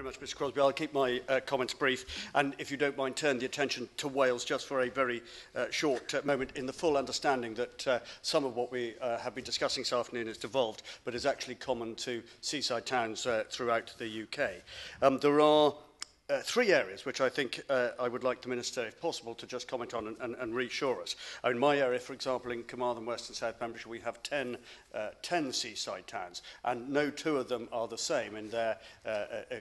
very much, Mr. Crosbie. I'll keep my comments brief, and if you don't mind, turn the attention to Wales just for a very short moment, in the full understanding that some of what we have been discussing this afternoon is devolved, but is actually common to seaside towns throughout the UK. There are three areas which I think I would like the Minister, if possible, to just comment on and reassure us. In my area, for example, in Carmarthen, West and South Pembrokeshire, we have 10 seaside towns, and no two of them are the same in their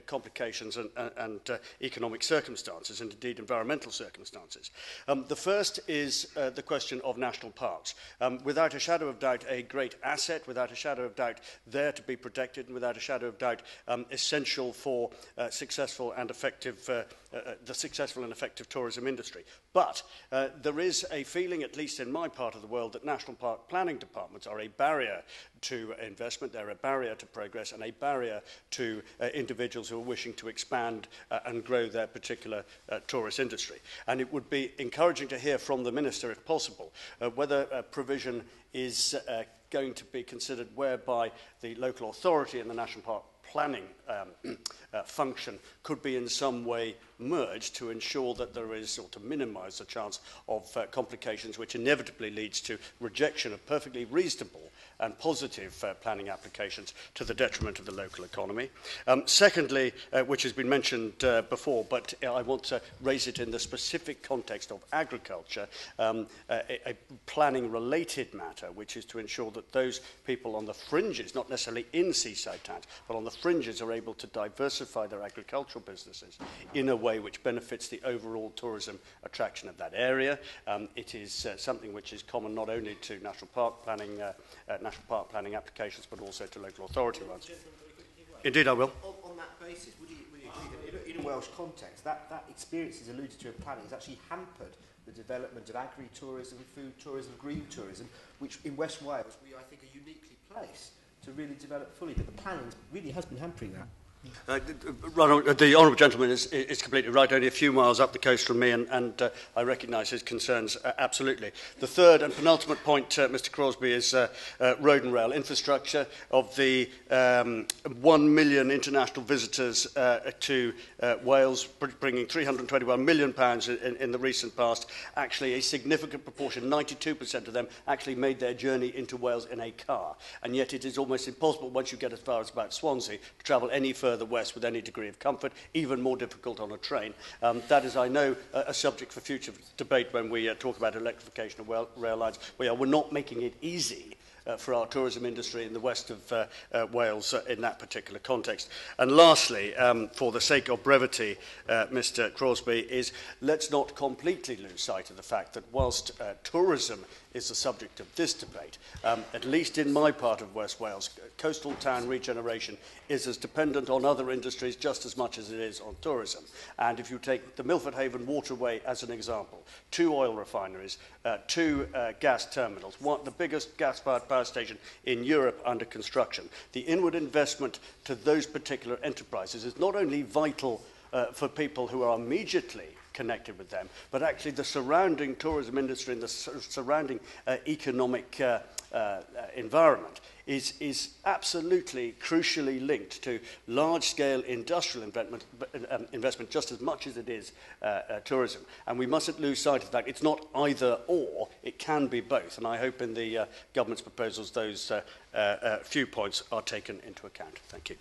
complications and economic circumstances, and indeed environmental circumstances. The first is the question of national parks. Without a shadow of doubt, a great asset, without a shadow of doubt, there to be protected, and without a shadow of doubt, essential for successful and effective the successful and effective tourism industry. But there is a feeling, at least in my part of the world, that national park planning departments are a barrier to investment, they're a barrier to progress, and a barrier to individuals who are wishing to expand and grow their particular tourist industry. And it would be encouraging to hear from the Minister, if possible, whether provision is going to be considered whereby the local authority and the national park planning function could be in some way merged to ensure that there is, or to minimise the chance of complications which inevitably leads to rejection of perfectly reasonable and positive planning applications to the detriment of the local economy. Secondly, which has been mentioned before, but I want to raise it in the specific context of agriculture, a planning-related matter, which is to ensure that those people on the fringes, not necessarily in seaside towns, but on the fringes, are able to diversify their agricultural businesses in a way which benefits the overall tourism attraction of that area. It is something which is common not only to national park planning applications, but also to local authority ones. Indeed, I will. On that basis, would you agree that in a Welsh context, that experience is alluded to in planning has actually hampered the development of agri-tourism, food tourism, green tourism, which in West Wales we, I think, are uniquely placed to really develop fully, but the planning really has been hampering that. The honourable gentleman is completely right, only a few miles up the coast from me, and I recognise his concerns absolutely. The third and penultimate point, Mr Crosbie, is road and rail infrastructure. Of the 1 million international visitors to Wales, bringing £321 million in the recent past, actually a significant proportion, 92% of them, actually made their journey into Wales in a car. And yet it is almost impossible, once you get as far as about Swansea, to travel any further west with any degree of comfort, even more difficult on a train. That is, I know, a subject for future debate when we talk about electrification of rail lines. We're not making it easy for our tourism industry in the west of Wales in that particular context. And lastly, for the sake of brevity, Mr Crosbie, is let's not completely lose sight of the fact that whilst tourism is the subject of this debate, at least in my part of West Wales, coastal town regeneration is as dependent on other industries just as much as it is on tourism. And if you take the Milford Haven waterway as an example, 2 oil refineries, 2 gas terminals, the biggest gas-fired power station in Europe under construction, the inward investment to those particular enterprises is not only vital for people who are immediately connected with them, but actually the surrounding tourism industry and the surrounding economic environment is absolutely crucially linked to large-scale industrial investment just as much as it is tourism. And we mustn't lose sight of that. It's not either or, it can be both. And I hope in the government's proposals those few points are taken into account. Thank you.